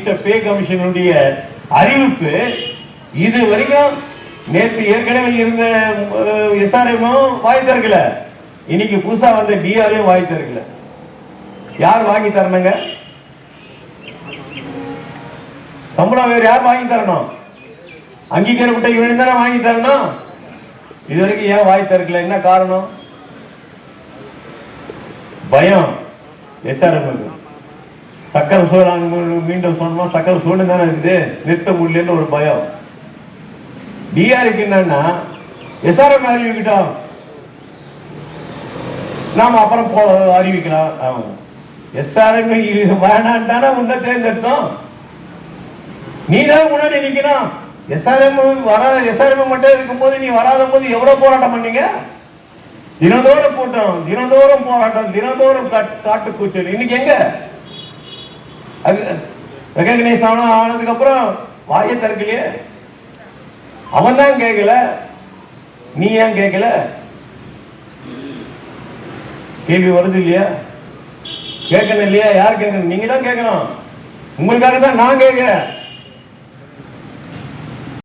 நியமித்த பே கமிஷனுடைய அறிவிப்பு இது வரைக்கும் நேற்று ஏற்கனவே இருந்த எஸ்ஆர்எம்மும் வாய் திறக்கல, இன்னைக்கு புதுசா வந்த டிஆரையும் வாய் திறக்கல. யார் வாங்கி தரணுங்க? சம்பளம் வேறு யார் வாங்கி தரணும்? அங்கீகாரப்பட்ட யூனியன் தானே வாங்கி தரணும். இது வரைக்கும் ஏன் வாய் திறக்கல? என்ன காரணம்? பயம். எஸ்ஆர்எம் சக்கரை சோழ மீண்டும் சொன்னோமா, சக்கரை சோழ தானே இருக்குது, நிறுத்த முடியலன்னு ஒரு பயம். டிஆருக்கு என்னன்னா எஸ்ஆர்எம் அறிவிக்கிட்டோம், நாம அப்புறம் அறிவிக்கலாம். எஸ்ஆர்எம் வேணான்னு தானே உன்னை தேர்ந்தெடுத்தோம், நீ தான் முன்னாடி நிக்கணும். எஸ்ஆர்எம் எஸ்ஆர்எம் மட்டும் இருக்கும் போது நீ வராத போது எவ்வளவு போராட்டம் பண்ணீங்க? தினந்தோறும் கூட்டம், தினந்தோறும் போராட்டம், தினந்தோறும் காட்டு கூச்சல். இன்னைக்கு எங்க ரெகக்னைஸ் ஆனதுக்கு அப்புறம் வாயை திறக்கலையே. அவன் தான் கேட்கல, நீ ஏன் கேட்கல? கேள்வி வருது இல்லையா? கேட்கணும் இல்லையா? யார் கேட்கணும்? நீங்க தான் கேட்கணும். உங்களுக்காக தான் நான் கேட்கிறேன்.